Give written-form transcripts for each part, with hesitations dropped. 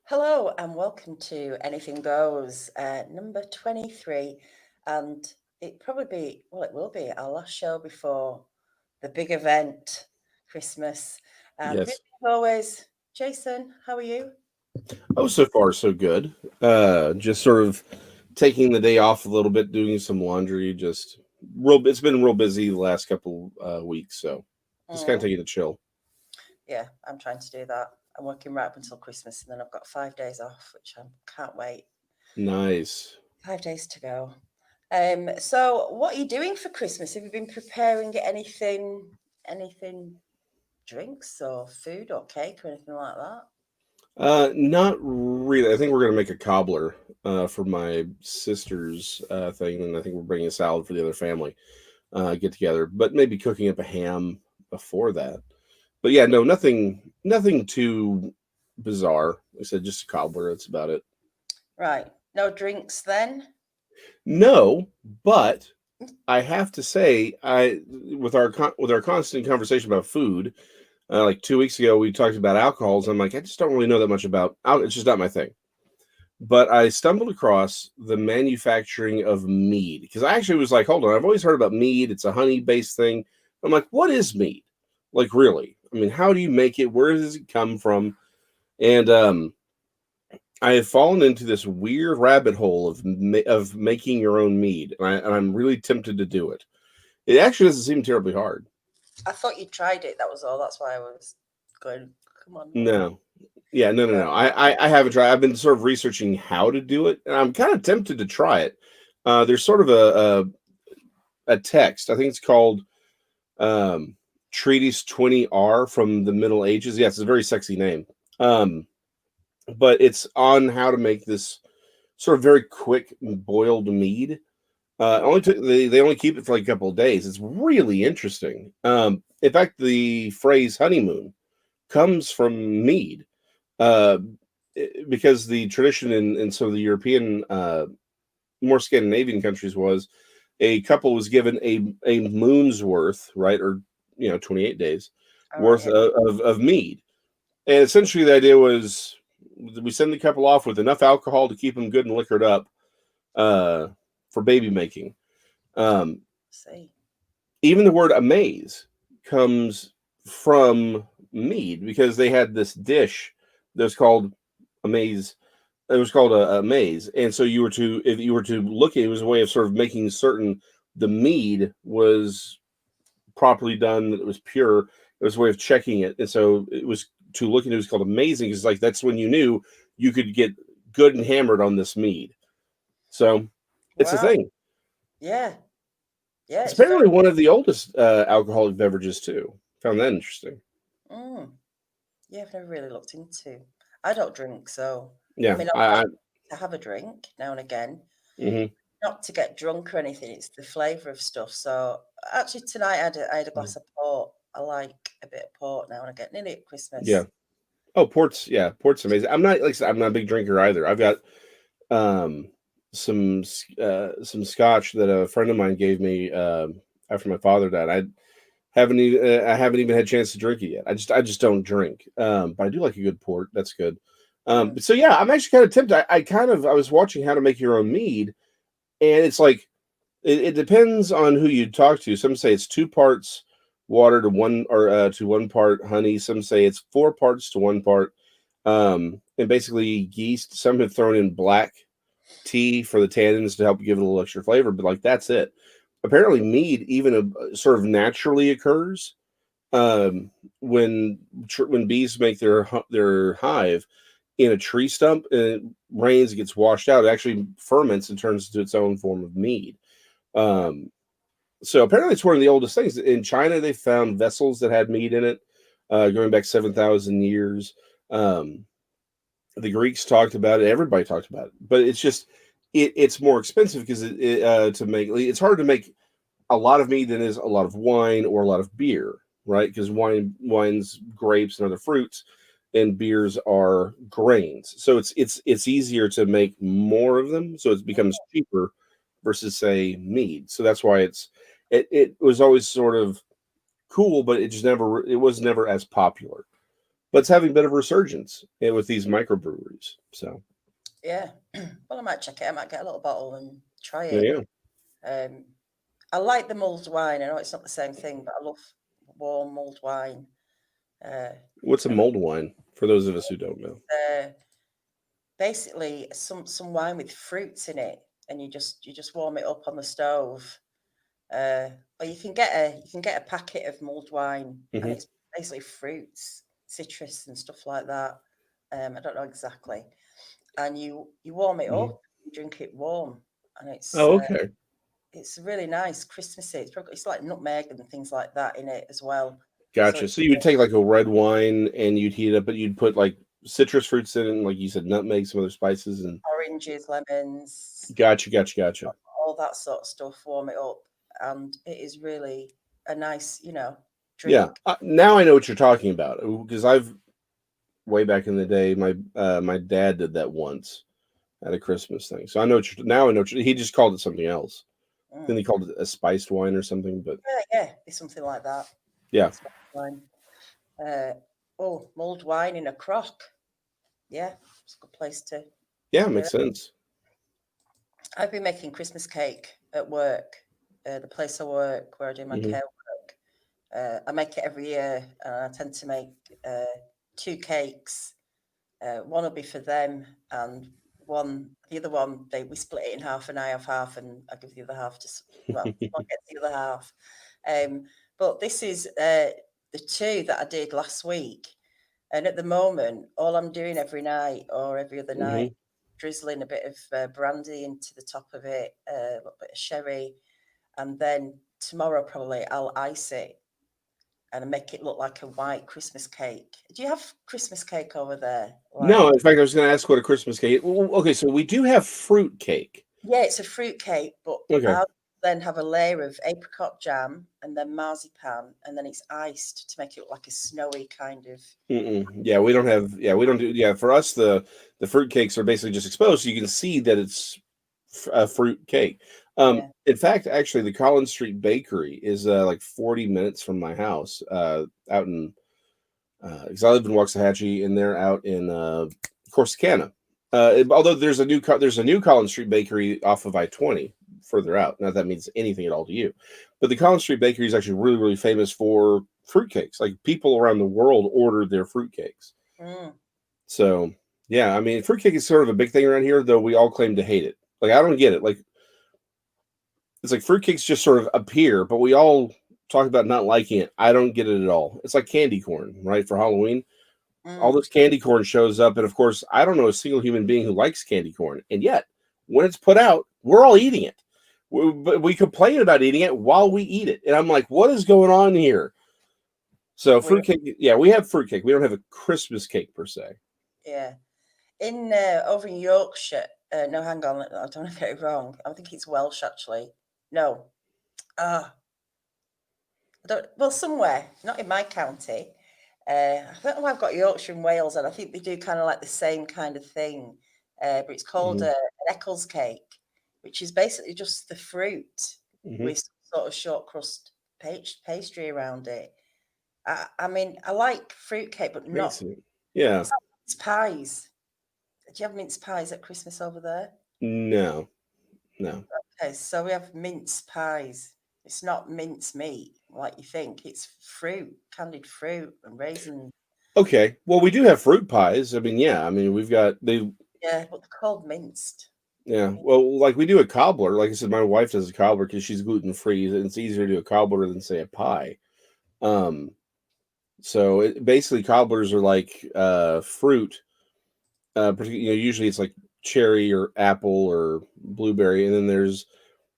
Hello and welcome to Anything Goes, number 23. And it will be our last show before the big event, Christmas. And with Yes. me as always, Jason, how are you? Oh, so far so good. Just sort of taking the day off a little bit, doing some laundry. Just real. It's been real busy the last couple weeks, so just kind of Mm, taking a chill. yeah, I'm trying to do that. I'm working right up until Christmas and then I've got 5 days off, which I can't wait. Nice. 5 days to go. So what are you doing for Christmas? Have you been preparing anything drinks or food or cake or anything like that? Not really. I think we're gonna make a cobbler for my sister's thing, and I think we're bringing a salad for the other family get together. But maybe cooking up a ham before that. But yeah, no, nothing too bizarre. Like I said, just a cobbler. That's about it. Right. No drinks then? No, but I have to say, I with our constant conversation about food, like 2 weeks ago, we talked about alcohols. I'm like, I just don't really know that much about. It's just not my thing. But I stumbled across the manufacturing of mead because I actually was like, hold on, I've always heard about mead. It's a honey based thing. I'm like, what is mead? Like, really? I mean, how do you make it? Where does it come from? And I have fallen into this weird rabbit hole of making your own mead, and I'm really tempted to do it. It actually doesn't seem terribly hard. I thought you tried it, that was all. That's why I was going, come on, what? No, yeah, no, no, No. no. I haven't tried. I've been sort of researching how to do it, and I'm kind of tempted to try it. There's sort of a text. I think it's called um, Treatise 20R from the Middle Ages. Yes, it's a very sexy name. Um, but it's on how to make this sort of very quick boiled mead. They only keep it for like a couple of days. It's really interesting. In fact, the phrase honeymoon comes from mead, uh, because the tradition in some of the European, more Scandinavian countries was a couple was given a moon's worth, right, or 28 days All right, worth yeah. of mead, and essentially the idea was we send the couple off with enough alcohol to keep them good and liquored up uh, for baby making. Um, See. Even the word amaze comes from mead because they had this dish that was called amaze. It was called a maze, and so if you were to look at it, it was a way of sort of making certain the mead was properly done, that it was pure. It was a way of checking it, and so it was to look at it was called amazing. Because like that's when you knew you could get good and hammered on this mead. So it's a Wow. thing. Yeah. Yeah, It's it's very, apparently one of the oldest alcoholic beverages too. Found that interesting. mm, yeah, I've never really looked into. I don't drink, so I Yeah, mean, I like to have a drink now and again, mhm. not to get drunk or anything. It's the flavour of stuff. So actually, tonight I had a glass of port. I like a bit of port now and again, nearly at Yeah. Christmas. Oh, port's amazing. I'm not like I said, I'm not a big drinker either. I've got um some scotch that a friend of mine gave me after my father died. I haven't even had a chance to drink it yet. I just don't drink. But I do like a good port. That's good. Mm. But so yeah, I'm actually kind of tempted. I was watching how to make your own mead, and it's like it depends on who you talk to. Some say it's 2 parts water to one or to 1 part honey. Some say it's 4 parts to 1 part. And basically yeast. Some have thrown in black tea for the tannins to help give it a little extra flavor, but like that's it. Apparently, mead even sort of naturally occurs um, when bees make their hive in a tree stump and it rains, it gets washed out. It actually ferments and turns into its own form of mead. Wow. Um, so apparently, it's one of the oldest things. In China, they found vessels that had mead in it, going back 7,000 years. Um, the Greeks talked about it. Everybody talked about it, but it's just it's more expensive because to make it's hard to make a lot of mead than is a lot of wine or a lot of beer, right? Because wine's grapes and other fruits, and beers are grains. So it's easier to make more of them, so it becomes cheaper versus say mead. So that's why it was always sort of cool, but it was never as popular. but it's having a bit of a resurgence with these microbreweries. So Yeah. Well, I might check it. I might get a little bottle and try yeah, it. yeah. I like the mulled wine. I know it's not the same thing, but I love warm mulled wine. Uh, What's a and mulled wine for those of us who don't know? uh, basically some wine with fruits in it, and you just warm it up on the stove. Or you can get a packet of mulled wine, and Hmm. it's basically fruits, citrus, and stuff like that. I don't know exactly, and you warm it Hmm. up, you drink it warm, and it's Oh, uh, okay. it's really nice, Christmassy. It's like nutmeg and things like that in it as well. So Gotcha. it's So you would take like a red wine and you'd heat it up, but you'd put like citrus fruits in it, and like you said, nutmeg, some other spices, and oranges, lemons, gotcha. all that sort of stuff. Warm it up, and it is really a nice, Yeah. drink. Now I know what you're talking about because I've way back in the day, my dad did that once at a Christmas thing. So I know now I know he just called it something else. Then Mm. he called it a spiced wine or something. But Yeah, it's something like that. yeah, Spice wine. Uh, oh, mulled wine in a crock. Yeah, it's a good place yeah, to do makes it. sense. I've been making Christmas cake at work, the place I work where I do my Hmm. care work. I make it every year, and I tend to make uh, two cakes. One will be for them, and the other one, we split it in half, and I have half, and I give the other half to, well, someone gets the other half. Um, but this is the two that I did last week, and at the moment, all I'm doing every night or every other night, Hmm. drizzling a bit of brandy into the top of it, a little bit of sherry, and then tomorrow probably I'll ice it and make it look like a white Christmas cake. Do you have Christmas cake over there? No, Like, in fact, I was going to ask what a Christmas cake. Okay, so we do have fruit cake. yeah, it's a fruit cake, but Okay. I'll then have a layer of apricot jam and then marzipan, and then it's iced to make it look like a snowy kind of. Mm-mm. Yeah, we don't have. Yeah, we don't do. Yeah, for us, the fruit cakes are basically just exposed, so you can see that it's a fruit cake. Yeah. In fact, actually, the Collins Street Bakery is like 40 minutes from my house, out in because I live in Waxahachie, and they're out in Corsicana. Although there's a new Collins Street Bakery off of I-20 further out. Not that means anything at all to you, but the Collins Street Bakery is actually really famous for fruitcakes. Like people around the world order their fruitcakes. Mm. So yeah, I mean, fruitcake is sort of a big thing around here, though we all claim to hate it. Like I don't get it. Like it's like fruitcakes just sort of appear, but we all talk about not liking it. I don't get it at all. It's like candy corn, right? For Halloween, all Mm. this candy corn shows up, and of course, I don't know a single human being who likes candy corn, and yet when it's put out, we're all eating it. But we complain about eating it while we eat it, and I'm like, what is going on here? So Weird. fruitcake, yeah, we have fruitcake. We don't have a Christmas cake per se. Yeah. In over in Yorkshire, no, hang on, I don't want to get it wrong. I think it's Welsh actually. No, ah, I don't. Well, somewhere, not in my county. I don't know why I've got Yorkshire and Wales, and I think they do kind of like the same kind of thing. But it's called Hmm. an Eccles cake, which is basically just the fruit Hmm. with some sort of short crust pastry around it. I mean, I like fruit cake, but not. Makes it, yeah, It's like mince pies. Do you have mince pies at Christmas over there? no, no. Okay, so we have mince pies. It's not mince meat like you think. It's fruit, candied fruit and raisins. Okay, well, we do have fruit pies. I mean, yeah, I mean, we've got they. Yeah, but they're called minced. Yeah, well, like we do a cobbler. Like I said, my wife does a cobbler because she's gluten free, and it's easier to do a cobbler than say a pie. Um, so basically, cobblers are like fruit. Usually it's like cherry or apple or blueberry, and then there's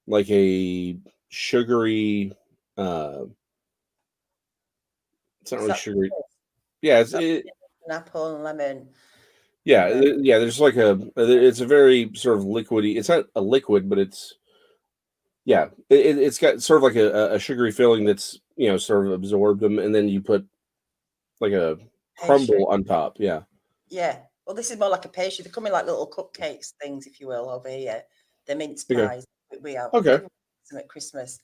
like a sugary. Uh, it's not Is really that sugary. Yeah, is that an apple and lemon yeah, and then yeah. There's like it's a very sort of liquidy. It's not a liquid, but it's yeah. It's got sort of like a sugary filling that's sort of absorbed them, and then you put like a pastry? crumble on top. Yeah. Yeah. Well, this is more like a pastry. They come in like little cupcakes things, if you will, over here. They're mince Okay. pies that we have. Okay. Everyone has them at Christmas.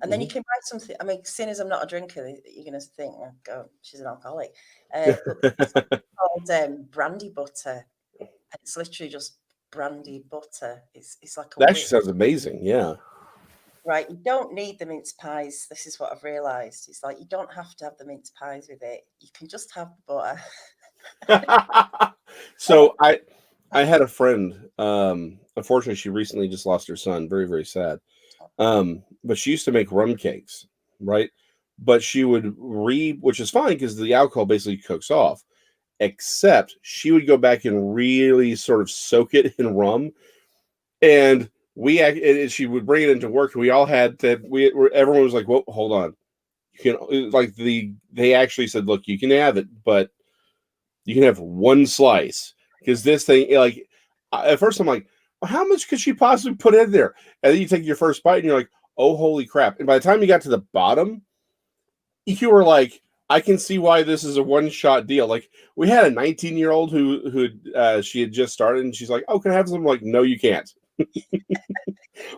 And then you can buy something. I mean, seeing as I'm not a drinker, you're going to think, oh, God, she's an alcoholic. But it's called brandy butter. And it's literally just brandy butter. It's like a That whip. actually sounds amazing. Yeah. Right, you don't need the mince pies. This is what I've realised. It's like you don't have to have the mince pies with it. You can just have the butter. So I had a friend. Unfortunately, she recently just lost her son. Very, very sad. But she used to make rum cakes, right? But she would which is fine because the alcohol basically cooks off. Except she would go back and really sort of soak it in rum, and she would bring it into work. And we all had that. Everyone was like, "Whoa, hold on." You can they actually said, "Look, you can have it, but you can have one slice because this thing at first I'm like, well, how much could she possibly put in there?" And then you take your first bite and you're like, "Oh, holy crap!" And by the time you got to the bottom, you were like, I can see why this is a one-shot deal. Like, we had a 19-year-old who she had just started, and she's like, "Oh, can I have some?" I'm like, "No, you can't.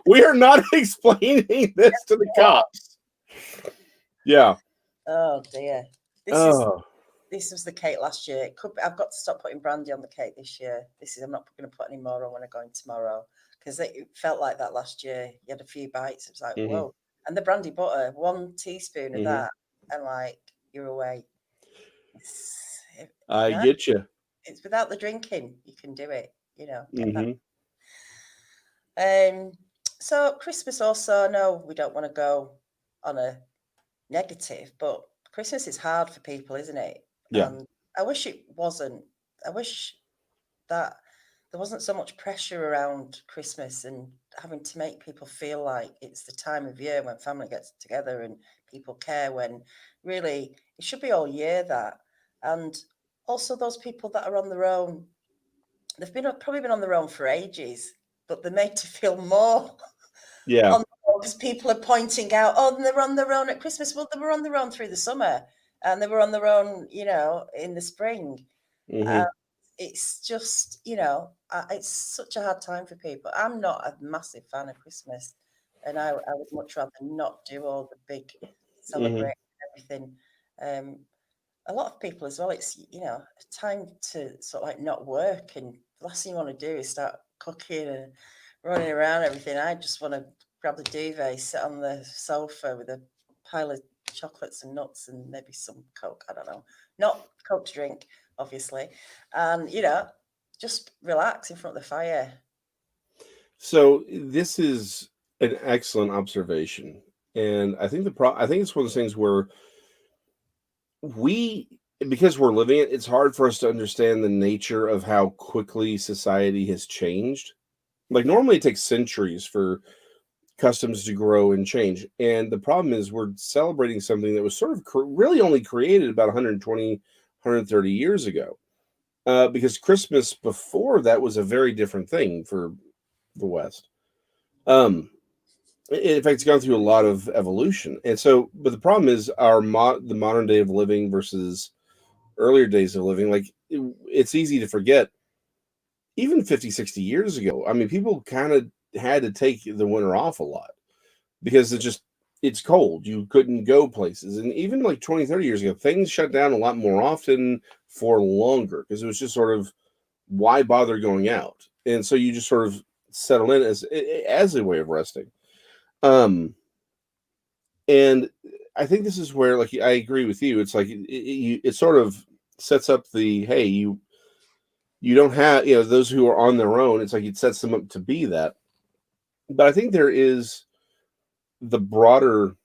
We are not explaining this to the cops." Yeah. Oh dear. This was the cake last year. I've got to stop putting brandy on the cake this year. I'm not going to put any more on when I go in tomorrow because it felt like that last year. You had a few bites. It was like, whoa. And the brandy butter, 1 teaspoon of that, and like you're away. I get you. It's without the drinking, you can do it. Get that. So Christmas also, no, we don't want to go on a negative, but Christmas is hard for people, isn't it? Yeah. And I wish it wasn't. I wish that there wasn't so much pressure around Christmas and having to make people feel like it's the time of year when family gets together and people care, when really it should be all year that. And also those people that are on their own, they've probably been on their own for ages, but they're made to feel more. Yeah. Because people are pointing out, oh, they're on their own at Christmas. Well, they were on their own through the summer, and they were on their own, in the spring. It's just, it's such a hard time for people. I'm not a massive fan of Christmas, and I would much rather not do all the big celebrating everything. A lot of people as well, it's, a time to sort of like not work, and the last thing you want to do is start cooking and running around everything. I just want to grab the duvet, sit on the sofa with a pile of chocolates and nuts and maybe some Coke. I don't know. Not Coke to drink, obviously. And, just relax in front of the fire. So this is an excellent observation. And I think I think it's one of those things where because we're living it, it's hard for us to understand the nature of how quickly society has changed. Like, normally it takes centuries for customs to grow and change. And the problem is we're celebrating something that was sort of really only created about 120, 130 years ago. Because Christmas before that was a very different thing for the West. In fact, it's gone through a lot of evolution. And so, but the problem is the modern day of living versus earlier days of living. Like, it's easy to forget, even 50, 60 years ago, I mean, people kind of had to take the winter off a lot because it's cold. You couldn't go places. And even like 20, 30 years ago, things shut down a lot more often for longer because it was just sort of, why bother going out? And so you just sort of settle in as a way of resting. And I think this is where, like, I agree with you. It's like it sort of sets up hey, you don't have, those who are on their own. It's like it sets them up to be that. But I think there is the broader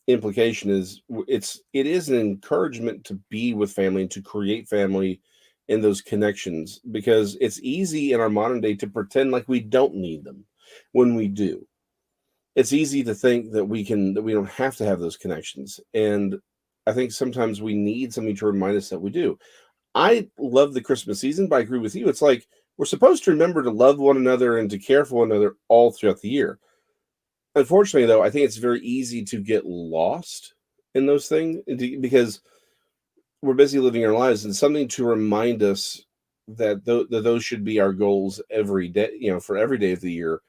implication is it is an encouragement to be with family and to create family and those connections, because it's easy in our modern day to pretend like we don't need them when we do. It's easy to think that we don't have to have those connections. And I think sometimes we need something to remind us that we do. I love the Christmas season, but I agree with you. It's like we're supposed to remember to love one another and to care for one another all throughout the year. Unfortunately, though, I think it's very easy to get lost in those things because we're busy living our lives, and something to remind us that those should be our goals every day, for every day of the year,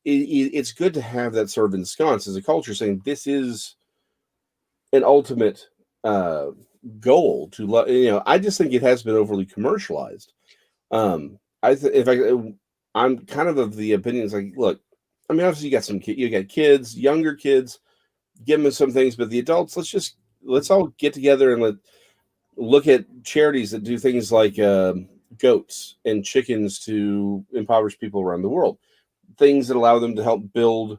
it's good to have that sort of ensconce as a culture, saying this is an ultimate uh, goal to I just think it has been overly commercialized. In fact, I'm kind of the opinion, it's like, look, I mean, obviously you got kids, younger kids, give them some things, but the adults, let's all get together and look at charities that do things like goats and chickens to impoverished people around the world, things that allow them to help build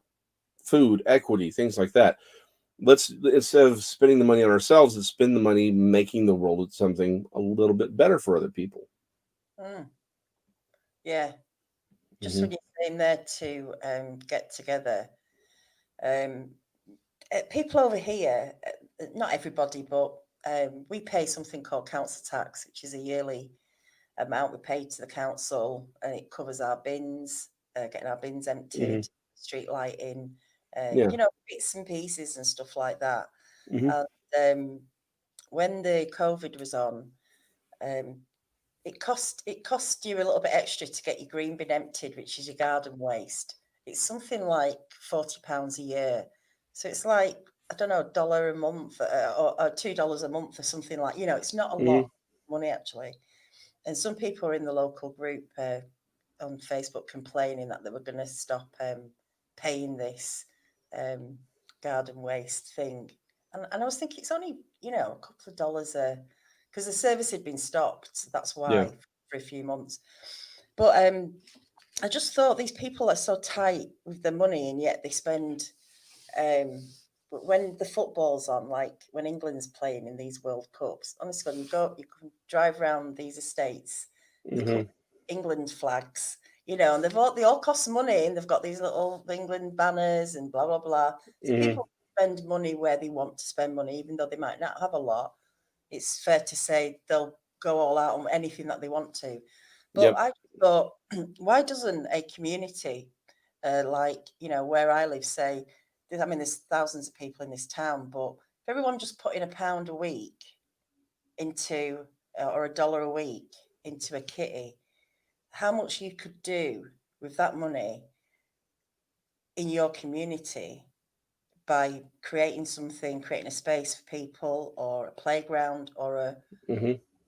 food equity, things like that. Let's, instead of spending the money on ourselves, let's spend the money making the world something a little bit better for other people. Yeah, just when you're saying there to get together, people over here, not everybody, but we pay something called council tax, which is a yearly amount we pay to the council, and it covers our bins, getting our bins emptied, street lighting, bits and pieces and stuff like that. And when the COVID was on, it cost you a little bit extra to get your green bin emptied, which is your garden waste. It's something like £40 a year. So it's like, I don't know, $1 a month or $2 a month or something like, it's not a lot of money actually. And some people are in the local group on Facebook complaining that they were going to stop paying this garden waste thing. And I was thinking it's only, a couple of dollars because the service had been stopped. That's why for a few months. But I just thought these people are so tight with their money, and yet they spend when the football's on, like when England's playing in these World Cups. Honestly, you can drive around these estates, they put England flags, and they all cost money, and they've got these little England banners and blah blah blah. So people spend money where they want to spend money, even though they might not have a lot. It's fair to say they'll go all out on anything that they want to. But I thought, why doesn't a community like, where I live, say, I mean, there's thousands of people in this town, but if everyone just put in £1 a week into, or $1 a week into a kitty, how much you could do with that money in your community by creating a space for people, or a playground, or a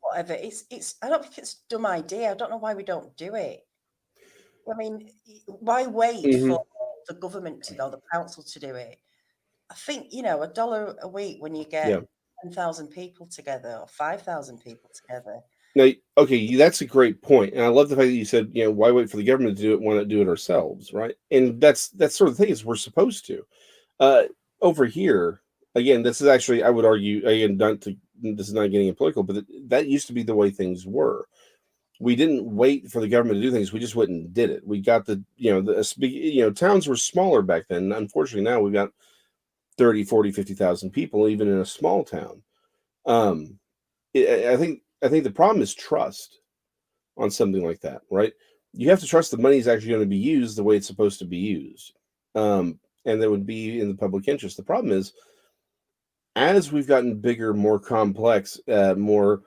whatever. It's I don't think it's a dumb idea. I don't know why we don't do it. I mean, why wait for the government to go, the council to do it? I think, $1 a week when you get 10,000 people together or 5,000 people together. Now, okay, that's a great point, and I love the fact that you said, why wait for the government to do it? Why not do it ourselves, right? And that's sort of the thing, is we're supposed to. Over here, again, this is actually, I would argue, again, this is not getting political, but that used to be the way things were. We didn't wait for the government to do things; we just went and did it. We got towns were smaller back then. Unfortunately, now we've got 30, 40, 50,000 people, even in a small town. I think the problem is trust on something like that, right? You have to trust the money is actually going to be used the way it's supposed to be used. And that would be in the public interest. The problem is, as we've gotten bigger, more complex, more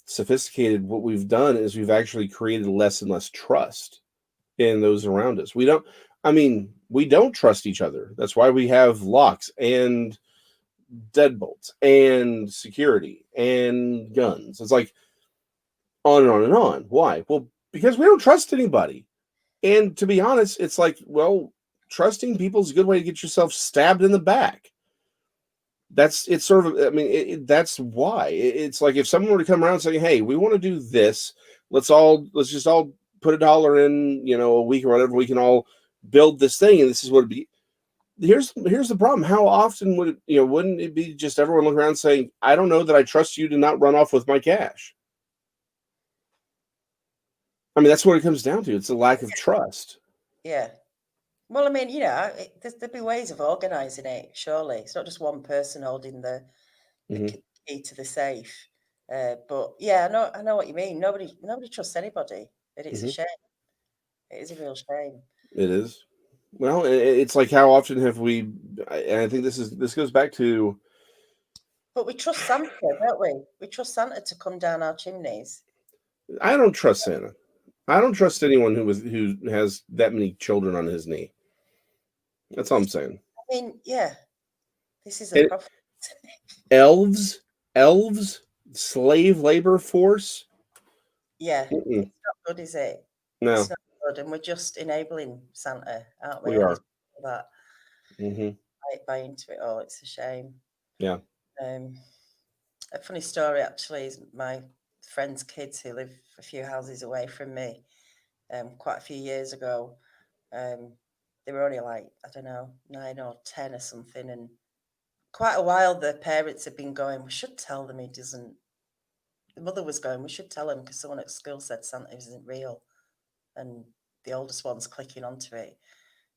sophisticated, what we've done is we've actually created less and less trust in those around us. We don't trust each other. That's why we have locks and deadbolts and security and guns. It's like on and on and on. Why? Well, because we don't trust anybody. And to be honest, it's like, well, trusting people is a good way to get yourself stabbed in the back. That's why. It's like if someone were to come around and say, hey, we want to do this, let's just all put $1 in, a week or whatever, we can all build this thing, and this is what it'd be. Here's the problem. How often would it, wouldn't it be just everyone look around saying, I don't know that I trust you to not run off with my cash? I mean, that's what it comes down to. It's a lack of trust. Yeah. Well, I mean, there'd be ways of organising it, surely. It's not just one person holding the key to the safe. But yeah, I know what you mean. Nobody trusts anybody. It's a shame. It is a real shame. It is. Well, it's like, how often have we? And I think this goes back to. But we trust Santa, don't we? We trust Santa to come down our chimneys. I don't trust Santa. I don't trust anyone who has that many children on his knee. That's all I'm saying. I mean, yeah, this is a And prophet. elves, slave labor force. Yeah, Mm-mm. it's not good, is it? It's No, not good, and we're just enabling Santa, aren't we? we All are. these people that Hmm. buy into it all. It's a shame. Yeah. Um, a funny story actually is my friend's kids who live a few houses away from me. Quite a few years ago, they were only like, I don't know, 9 or 10 or something, and quite a while the parents had been going, we should tell them he doesn't. The mother was going, we should tell him because someone at school said Santa isn't real, and the oldest one's clicking onto it,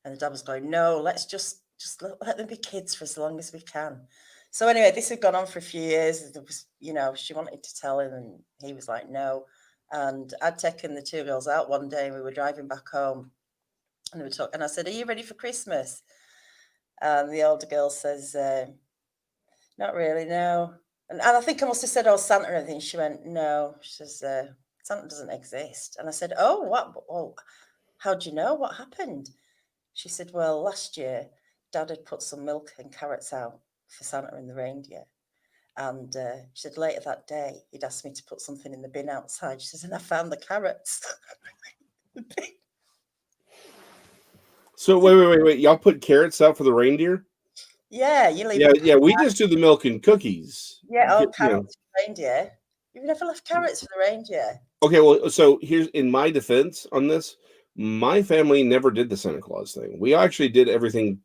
and the dad was going, no, let's just let them be kids for as long as we can. So anyway, this had gone on for a few years. There was, she wanted to tell him, and he was like, no. And I'd taken the two girls out one day, and we were driving back home, and we were talking. And I said, "Are you ready for Christmas?" And the older girl says, "Not really, no." And I think I must have said, "Oh, Santa," and everything. She went, "No." She says, "Santa doesn't exist." And I said, "Oh, what? Well, how do you know? What happened?" She said, "Well, last year, Dad had put some milk and carrots out for Santa and the reindeer." And she said later that day, he'd asked me to put something in the bin outside. She says, and I found the carrots. So wait. Y'all put carrots out for the reindeer? Yeah, you leave Yeah, them. yeah. We just do the milk and cookies. Yeah, oh, You know. carrots for reindeer. You've never left carrots for the reindeer. Okay, well, so here's in my defense on this. My family never did the Santa Claus thing. We actually did everything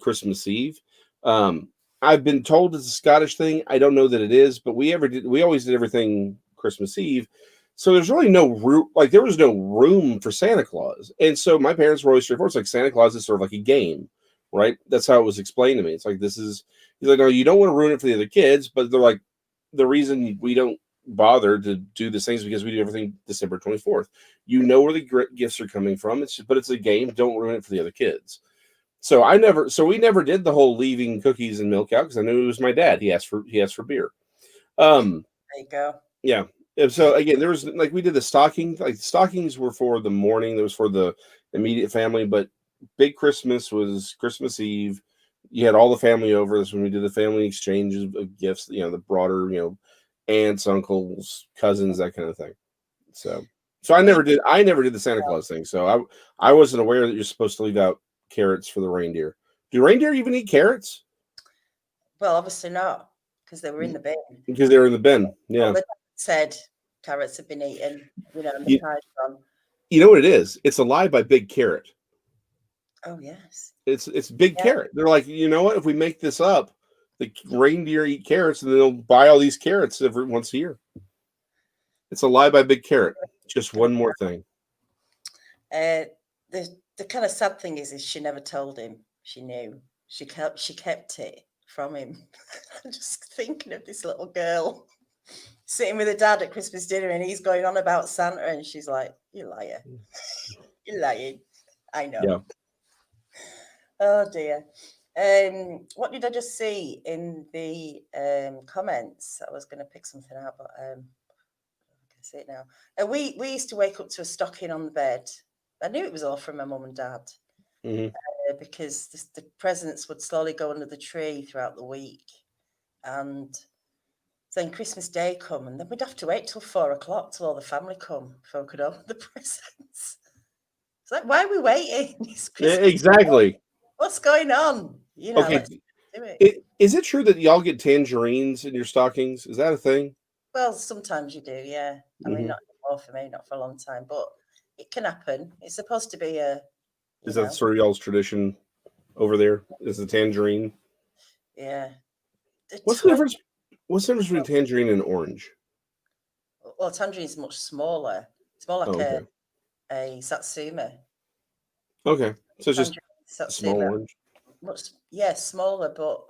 Christmas Eve. Um, I've been told it's a Scottish thing. I don't know that it is, but we always did everything Christmas Eve. So there's really no room, like there was no room for Santa Claus. And so my parents were always straightforward. It's like Santa Claus is sort of like a game, right? That's how it was explained to me. It's like he's like, no, you don't want to ruin it for the other kids, but they're like, the reason we don't bother to do the things because we do everything December 24th. You know where the gifts are coming from. But it's a game. Don't ruin it for the other kids. So we never did the whole leaving cookies and milk out because I knew it was my dad. He asked for beer. Um, There you go. yeah. And so again, there was like we did the stocking. Like stockings were for the morning. That was for the immediate family. But big Christmas was Christmas Eve. You had all the family over. That's when we did the family exchanges of gifts. The broader, aunts, uncles, cousins, that kind of thing. So We I never did the Santa Claus thing. So I wasn't aware that you're supposed to leave out carrots for the reindeer. Do reindeer even eat carrots? Well, obviously not, because they were in the bin. Because they're in the bin. Well, Yeah. the dad said carrots have been eaten, and the You, pie's gone. you know what it is? It's a lie by Big Carrot. Oh yes. It's Big Yeah. Carrot. They're like, you know what? If we make this up, the reindeer eat carrots, and they'll buy all these carrots every once a year. It's a lie by Big Carrot. Just one more thing. The kind of sad thing is she never told him. She knew. She kept it from him. I'm just thinking of this little girl sitting with her dad at Christmas dinner, and he's going on about Santa, and she's like, "You liar, you're lying." I know. Yeah. Oh dear. What did I just see in the comments? I was going to pick something out, but I can see it now. We used to wake up to a stocking on the bed. I knew it was all from my mum and dad Hmm. because the presents would slowly go under the tree throughout the week, and then Christmas Day come, and then we'd have to wait till 4 o'clock till all the family come before we could open the presents. It's like, why are we waiting? It's Yeah, Christmas. exactly. What's going on? Okay. Let's do it. Is it true that y'all get tangerines in your stockings? Is that a thing? Well, sometimes you do, yeah. I mean, Hmm. not anymore for me, not for a long time, but it can happen. It's supposed to be a, you Is that know, sort of y'all's tradition over there? Is the tangerine? yeah. The What's the 20, difference? What's the difference between tangerine and orange? well, tangerine is much smaller. It's more like Oh, okay. a satsuma. Okay. So it's just Tangerine small satsuma, orange. much, yeah, smaller, but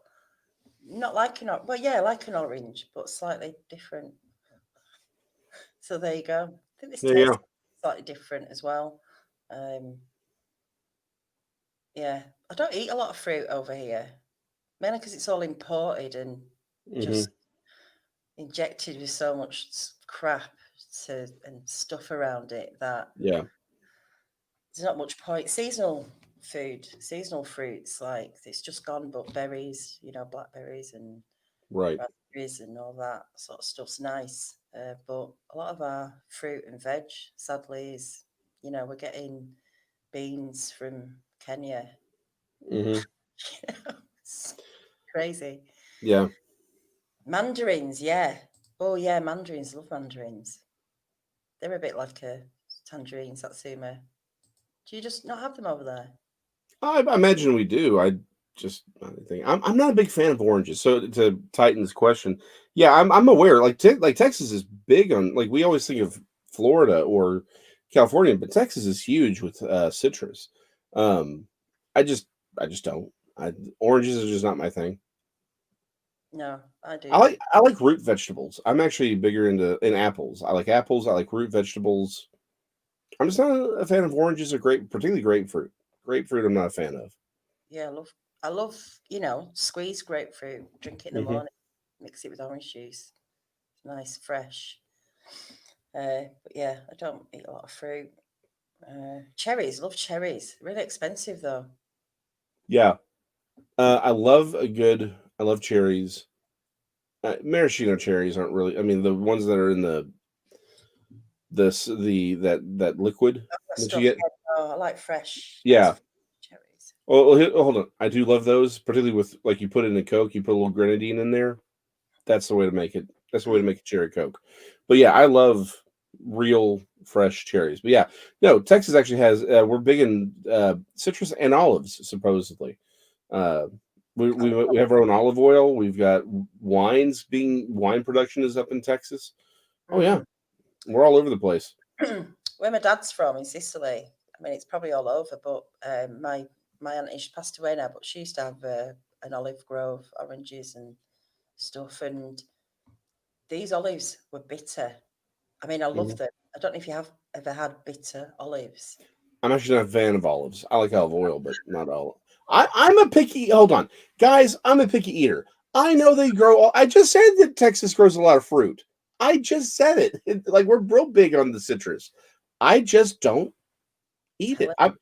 not like an, well, yeah, like an orange, but slightly different. So there you go. I think this Yeah, yeah. tastes slightly different as well. Um, yeah, I don't eat a lot of fruit over here, mainly because it's all imported and Hmm. just injected with so much crap and stuff around it that Yeah. there's not much point. Seasonal food, seasonal fruits, like it's just gone, but berries, blackberries and Right. raspberries and all that sort of stuff's nice. But a lot of our fruit and veg, sadly, is, we're getting beans from Kenya. Hmm. It's crazy. Yeah. Mandarins, yeah. Oh, yeah, mandarins. Love mandarins. They're a bit like a tangerine, satsuma. Do you just not have them over there? I imagine we do. I think I'm not a big fan of oranges. So to tighten this question, yeah, I'm aware. Like Texas is big on, like, we always think of Florida or California, but Texas is huge with citrus. Um, I just I just don't. Oranges are just not my thing. No, I I do. like root vegetables. I'm actually bigger in apples. I like apples. I like root vegetables. I'm just not a fan of oranges or particularly grapefruit. Grapefruit, I'm not a fan of. Yeah, I love, squeezed grapefruit, drink it in the Hmm. morning, mix it with orange juice. Nice, fresh. But yeah, I don't eat a lot of fruit. Cherries, love cherries. Really expensive though. Yeah, I love cherries. Maraschino cherries aren't really. I mean, the ones that are in that liquid That that you stuff. get. Yeah, no, I like fresh, Yeah. nice cherries. Hold on. I do love those, particularly with, like, you put in a Coke, you put a little grenadine in there. That's the way to make it. That's the way to make a cherry Coke. But yeah, I love real fresh cherries. But yeah, no, Texas actually has. We're big in citrus and olives, supposedly. Uh, we have our own olive oil. We've got wine production is up in Texas. Oh yeah, Mm. we're all over the place. Where my dad's from in Sicily. I mean, it's probably all over, but my auntie, she's passed away now, but she used to have an olive grove, oranges and stuff, and these olives were bitter. I mean, I love Mhm. them. I don't know if you have ever had bitter olives. I'm actually not a fan of olives. I like olive oil, but not olive. I'm a picky. Hold on, guys. I'm a picky eater. I know they grow. I just said that Texas grows a lot of fruit. I just said it. Like, we're real big on the citrus. I just don't eat it. Helen, I'm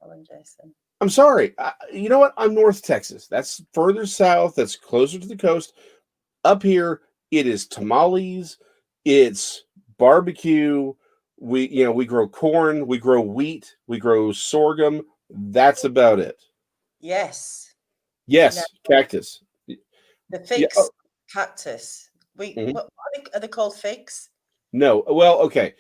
Helen Jason. I'm sorry. You know what? I'm North Texas. That's further south. That's closer to the coast. Up here, it is tamales. It's barbecue. We grow corn. We grow wheat. We grow sorghum. That's about it. Yes, you know Yes, cactus. the Yeah. figs, cactus. We Mhm. what are they called? Figs, No. Well, okay.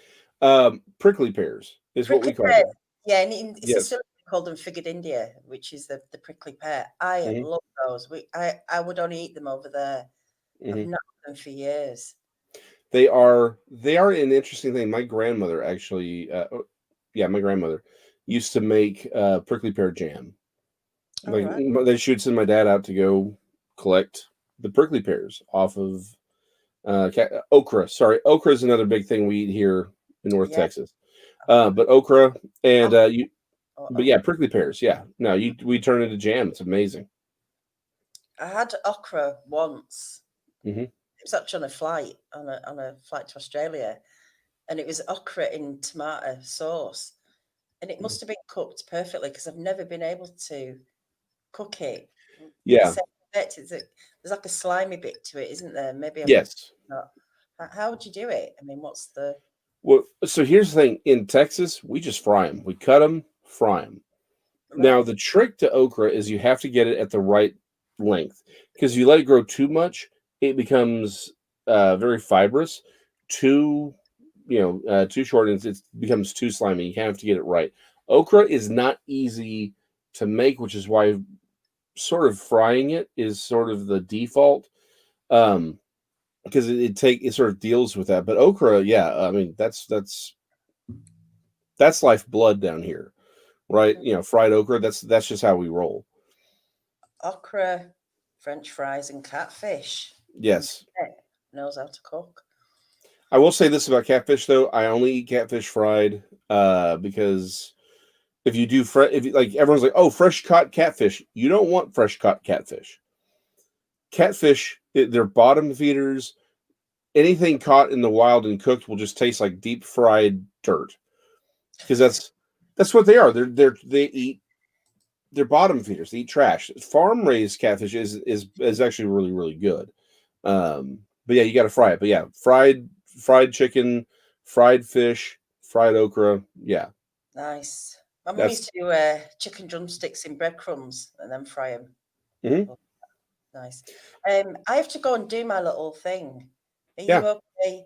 Prickly pears is what we prickly call pear. them. Yeah, and in Yes. Sicily we call them figured India, which is the prickly pear. I Hmm. love those. I would only eat them over there. I've Hmm. not had them for years. They are an interesting thing. My grandmother actually, yeah, my grandmother used to make prickly pear jam. All Like, right. she would send my dad out to go collect the prickly pears off of okra. Sorry, okra is another big thing we eat here in North Yeah. Texas. But okra and Oh, but oh. yeah, prickly pears. Yeah, no, we turn it into jam. It's amazing. I had okra once. Hmm. It was actually on a flight to Australia, and it was okra in tomato sauce, and it must have been cooked perfectly because I've never been able to cook it with the Yeah. same effect. There's like a slimy bit to it, isn't there? Maybe I'm Yes. not. How would you do it? I mean, what's the Well, so here's the thing. In Texas, we just fry them. We cut them, fry them. Now, right? the trick to okra is you have to get it at the right length, because if you let it grow too much, it becomes very fibrous. Too, too short, and it becomes too slimy. You have to get it right. Okra is not easy to make, which is why sort of frying it is sort of the default. Because it sort of deals with that. But okra, yeah, I mean, that's lifeblood down here, right? Fried okra. That's just how we roll. Okra, French fries, and catfish. And Yes. knows how to cook. I will say this about catfish, though. I only eat catfish fried, because if you do if you, like, everyone's like, oh, fresh caught catfish. You don't want fresh caught catfish. Catfish, they're bottom feeders. Anything caught in the wild and cooked will just taste like deep fried dirt, because that's what they are. They eat they're bottom feeders. They eat trash. Farm raised catfish is actually really, really good. But yeah, you got to fry it. But yeah, fried chicken, fried fish, fried okra. Yeah, Nice. My mum that's used to do chicken drumsticks in breadcrumbs and then fry them. mhm. Nice. I have to go and do my little thing. Are you Yeah. okay?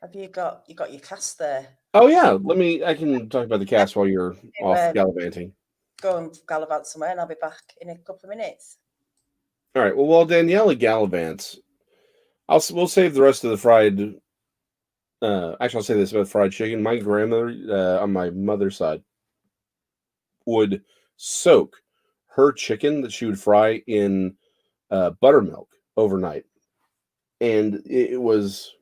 Have you got your cast there? Oh yeah. I can talk about the Yeah, cast while you're to, off gallivanting. go and gallivant somewhere, and I'll be back in a couple of minutes. All right. Well, while Daniela gallivants, we'll save the rest of the fried. Actually, I'll say this about fried chicken. My grandmother, on my mother's side, would soak her chicken that she would fry in buttermilk overnight, and it was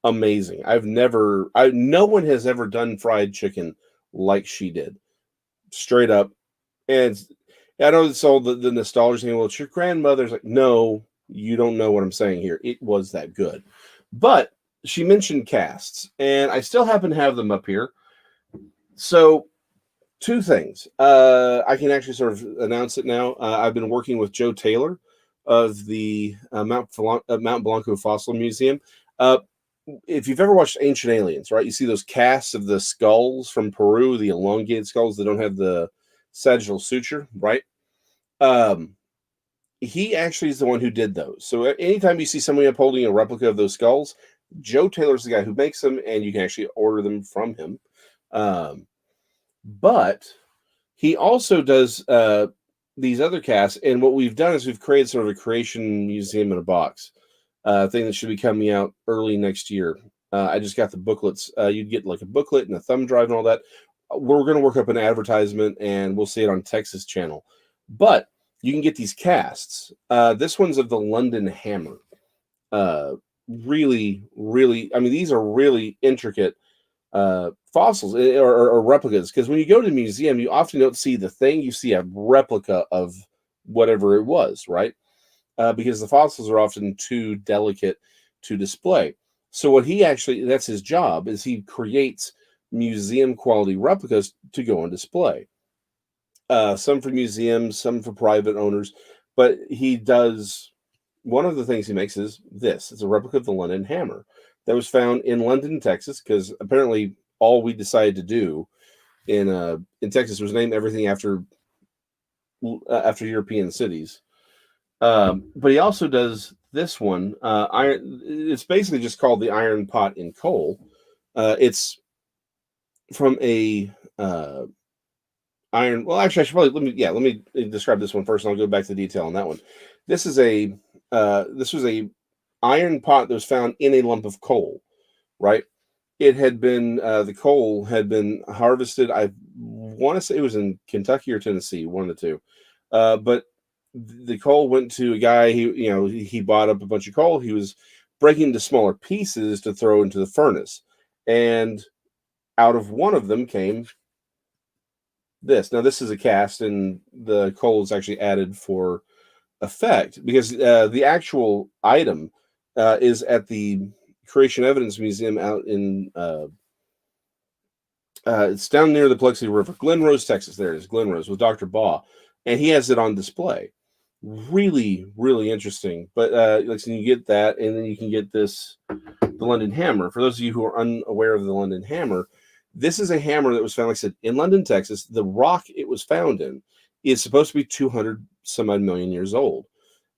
amazing. No one has ever done fried chicken like she did, straight up. And I know it's all the nostalgia thing. Well, it's your grandmother's. Like, no, you don't know what I'm saying here. It was that good. But she mentioned casts, and I still happen to have them up here. So, two things. I can actually sort of announce it now. I've been working with Joe Taylor of the Mount Blanco Fossil Museum. If you've ever watched Ancient Aliens, right, you see those casts of the skulls from Peru, the elongated skulls that don't have the sagittal suture, right? He actually is the one who did those. So anytime you see somebody upholding a replica of those skulls, Joe Taylor's the guy who makes them, and you can actually order them from him. But he also does these other casts, and what we've done is we've created sort of a creation museum in a box thing that should be coming out early next year. I just got the booklets. You'd get like a booklet and a thumb drive and all that. We're going to work up an advertisement, and we'll see it on Texas channel. But you can get these casts. This one's of the London Hammer. Really, really, I mean, these are really intricate fossils or replicas, because when you go to the museum, you often don't see the thing. You see a replica of whatever it was, right? Because the fossils are often too delicate to display. So what that's his job, is he creates museum quality replicas to go on display. Some for museums, some for private owners, but one of the things he makes is this. It's a replica of the London Hammer that was found in London, Texas, because apparently all we decided to do in Texas was name everything after European cities. But he also does this one. It's basically just called the Iron Pot in Coal. It's from a iron. Well, actually, I should probably let me describe this one first, and I'll go back to the detail on that one. This was a iron pot that was found in a lump of coal, right? It had been the coal had been harvested. I want to say it was in Kentucky or Tennessee, one of the two. But the coal went to a guy. He bought up a bunch of coal. He was breaking into smaller pieces to throw into the furnace, and out of one of them came this. Now, this is a cast, and the coal is actually added for effect, because the actual item is at the Creation Evidence Museum out in it's down near the Biloxi River, Glen Rose, Texas. There it is, Glen Rose, with Dr. Baugh, and he has it on display. Really, really interesting. But like, so you get that, and then you can get the London Hammer. For those of you who are unaware of the London Hammer, this is a hammer that was found, like I said, in London, Texas. The rock it was found in is supposed to be 200 some odd million years old.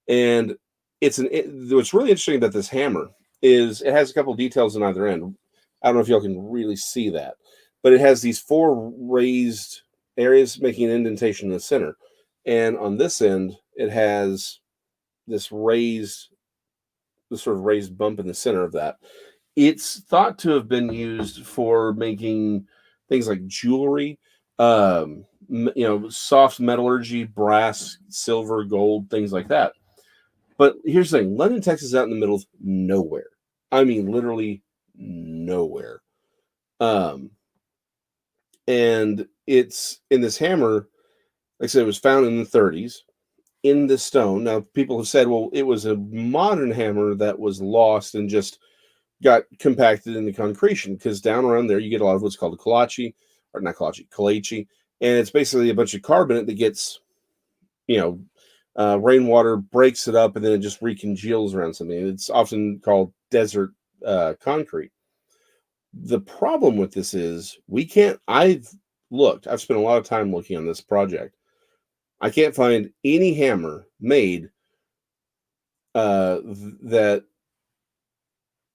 And what's really interesting about this hammer is it has a couple details on either end. I don't know if y'all can really see that, but it has these 4 raised areas making an indentation in the center. And on this end, it has this sort of raised bump in the center of that. It's thought to have been used for making things like jewelry, soft metallurgy, brass, silver, gold, things like that. But here's the thing: London, Texas is out in the middle of nowhere. I mean, literally nowhere. And it's in this hammer, like I said, it was found in the 30s in the stone. Now, people have said, well, it was a modern hammer that was lost and just got compacted into concretion, because down around there you get a lot of what's called a kalachi, or not kalachi, kalachi, and it's basically a bunch of carbonate that gets rainwater breaks it up and then it just recongeals around something. It's often called desert concrete. The problem with this is I've spent a lot of time looking on this project. I can't find any hammer made that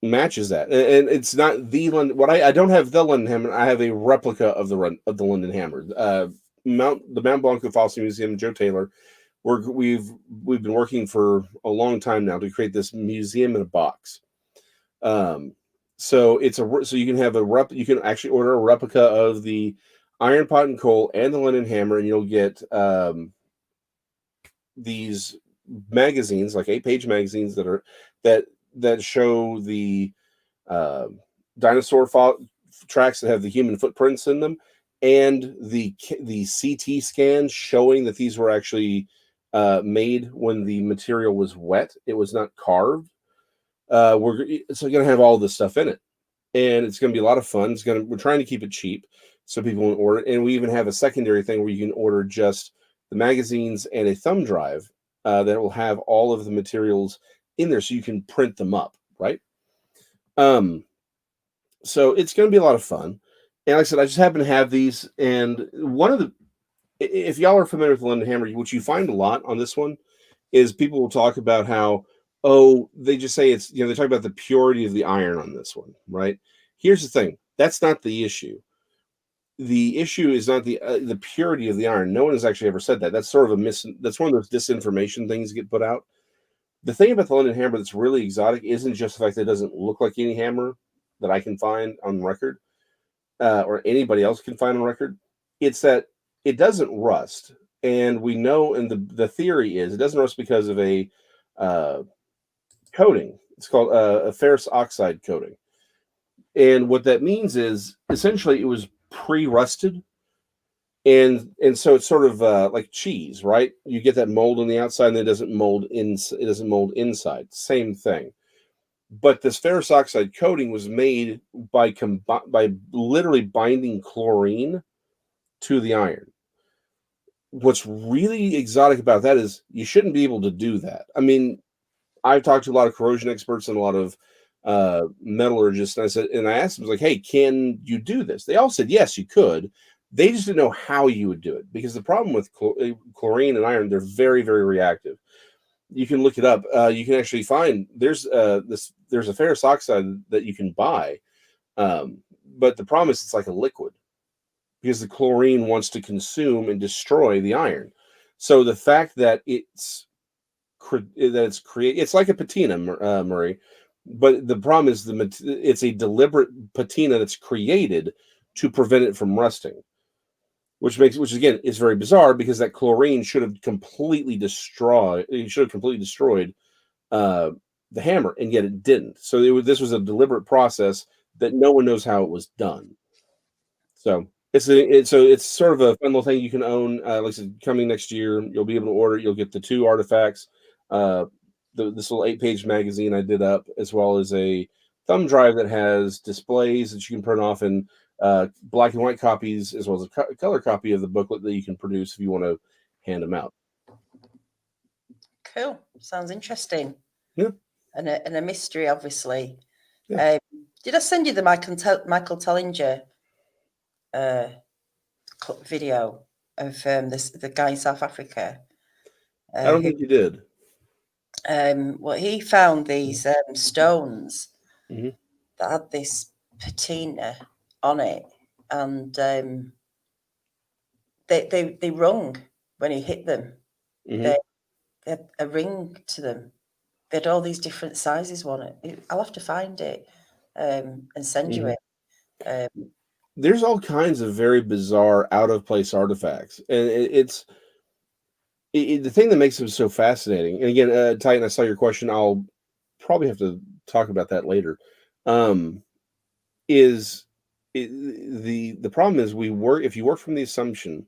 matches that, and it's not the London. I don't have the London hammer. I have a replica of the London hammer. The Mount Blanc Fossil Museum, Joe Taylor. We've been working for a long time now to create this museum in a box. So you can have you can actually order a replica of the iron pot and coal and the London hammer, and you'll get these magazines, like 8-page magazines that show the dinosaur tracks that have the human footprints in them, and the CT scans showing that these were actually made when the material was wet. It was not carved. It's going to have all this stuff in it, and it's going to be a lot of fun. We're trying to keep it cheap so people won't order it, and we even have a secondary thing where you can order just the magazines and a thumb drive that will have all of the materials in there, so you can print them up, right? So it's going to be a lot of fun. And like I said, I just happen to have these, and if y'all are familiar with the London hammer, what you find a lot on this one is people will talk about how, they just say it's, they talk about the purity of the iron on this one, right? Here's the thing. That's not the issue. The issue is not the purity of the iron. No one has actually ever said that. That's sort of that's one of those disinformation things that get put out. The thing about the London hammer that's really exotic isn't just the fact that it doesn't look like any hammer that I can find on record, or anybody else can find on record. It's that it doesn't rust. And we know, and the theory is it doesn't rust because of a coating. It's called a ferrous oxide coating. And what that means is essentially it was pre-rusted. And so it's sort of like cheese, right? You get that mold on the outside, and it doesn't mold inside. Same thing. But this ferrous oxide coating was made by literally binding chlorine to the iron. What's really exotic about that is you shouldn't be able to do that. I mean, I've talked to a lot of corrosion experts and a lot of metallurgists, and I asked them, like, hey, can you do this? They all said yes, you could. They just didn't know how you would do it, because the problem with chlorine and iron, they're very, very reactive. You can look it up. You can actually find there's a ferrous oxide that you can buy, but the problem is it's like a liquid, because the chlorine wants to consume and destroy the iron. So the fact that it's like a patina, Murray, but the problem is it's a deliberate patina that's created to prevent it from rusting, which again is very bizarre, because that chlorine should have completely destroyed the hammer, and yet it didn't. So this was a deliberate process that no one knows how it was done. So it's sort of a fun little thing you can own. Like I said, coming next year, you'll be able to order it. You'll get the 2 artifacts, this little 8-page magazine I did up, as well as a thumb drive that has displays that you can print off, and black and white copies, as well as a color copy of the booklet that you can produce if you want to hand them out. Cool. Sounds interesting. Yeah. And a mystery, obviously. Yeah. Did I send you the Michael Tellinger video of the guy in South Africa? I don't think you did. Well, he found these stones mm-hmm. that had this patina on it, and they rung when he hit them. Mm-hmm. They had a ring to them. They had all these different sizes on it. I'll have to find it and send you it. There's all kinds of very bizarre, out-of-place artifacts, and the thing that makes them so fascinating. And again, Titan, I saw your question. I'll probably have to talk about that later. The problem is if you work from the assumption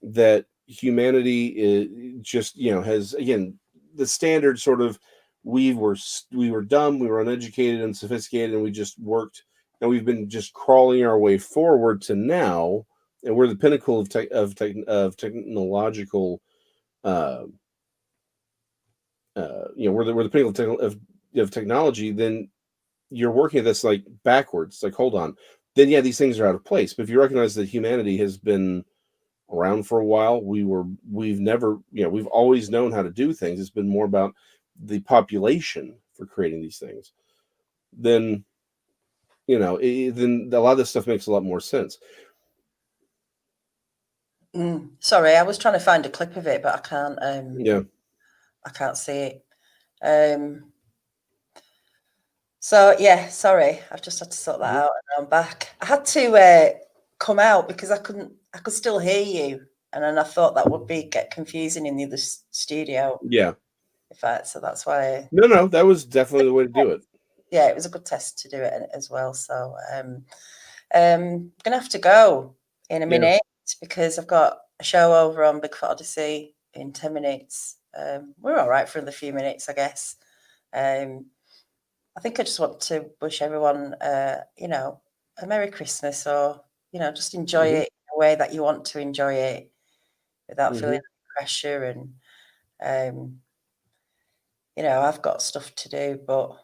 that humanity is just has, again, the standard sort of we were dumb, we were uneducated, unsophisticated, and we just worked, and we've been just crawling our way forward to now, and we're the pinnacle of technological we're the pinnacle of technology, then you're working at this like backwards. Like, hold on, then yeah, these things are out of place. But if you recognize that humanity has been around for a while, we've never, we've always known how to do things. It's been more about the population for creating these things. Then, then a lot of this stuff makes a lot more sense. Sorry, I was trying to find a clip of it, but I can't. I can't see it. So yeah, sorry, I've just had to sort that out, and I'm back. I had to come out because I could still hear you, and then I thought that would get confusing in the other studio. Yeah. In fact, so that's why. No, that was definitely the way to do it. Yeah, it was a good test to do it as well. So I'm gonna have to go in a minute because I've got a show over on Bigfoot Odyssey in 10 minutes. We're all right for the few minutes, I guess. I think I just want to wish everyone, a Merry Christmas, or just enjoy it in a way that you want to enjoy it without feeling pressure. And I've got stuff to do, but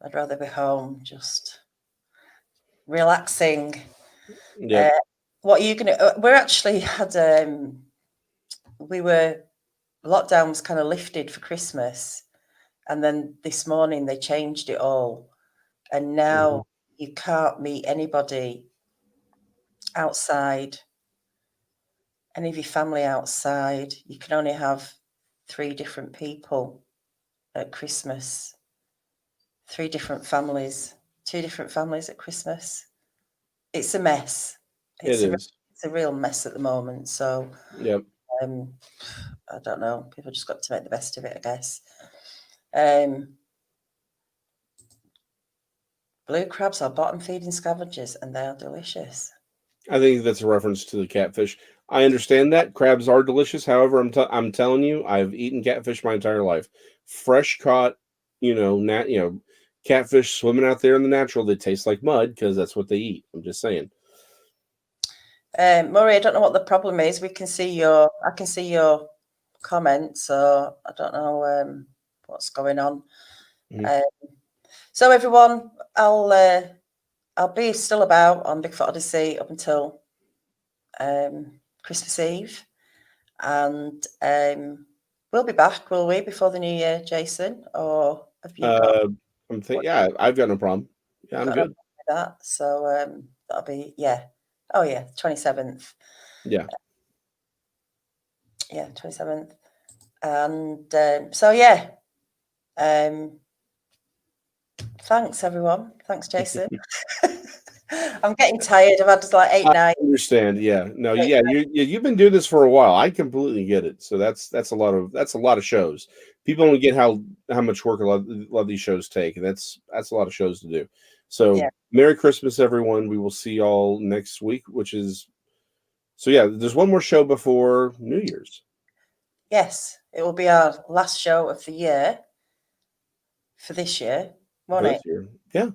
I'd rather be home just relaxing. Yeah. What are you gonna? We're actually had lockdown was kind of lifted for Christmas, and then this morning they changed it all, and now you can't meet anybody outside, any of your family outside. You can only have 3 different people at Christmas. 3 different families, 2 different families at Christmas. It's a mess. It's a real mess at the moment. So I don't know. People just got to make the best of it, I guess. Blue crabs are bottom feeding scavengers, and they are delicious. I think that's a reference to the catfish. I understand that crabs are delicious. However, I'm telling you, I've eaten catfish my entire life. Fresh caught, catfish swimming out there in the natural. They taste like mud because that's what they eat. I'm just saying. Murray, I don't know what the problem is. I can see your comments, so I don't know what's going on. So everyone, I'll be still about on Bigfoot Odyssey up until Christmas Eve, and we'll be back, will we, before the New Year, Jason? Or have you got? I've got no problem. Yeah, I'm good. That, so that'll be 27th. Yeah. Yeah, 27th, and so yeah. Thanks, everyone. Thanks, Jason. I'm getting tired. I've had just like 8 nights. I understand. Yeah. No. Yeah. You've been doing this for a while. I completely get it. So that's a lot of shows. People don't get how much work a lot of these shows take, and that's a lot of shows to do. So Merry Christmas, everyone. We will see y'all next week, there's one more show before New Year's. Yes, it will be our last show of the year for this year, won't it? Yeah.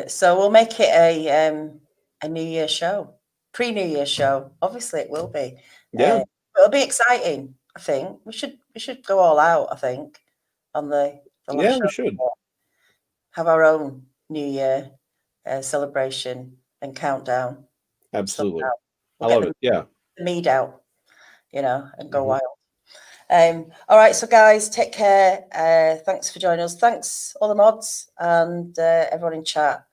So we'll make it a New Year show, pre-New Year show. Obviously, it will be. Yeah, it'll be exciting. I think we should go all out. I think on the last show. We should have our own New Year celebration and countdown. Absolutely, I love it. Yeah, the mead out, and go wild. All right, so guys, take care. Thanks for joining us. Thanks all the mods and everyone in chat.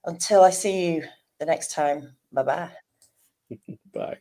Until I see you the next time. Bye-bye. Bye.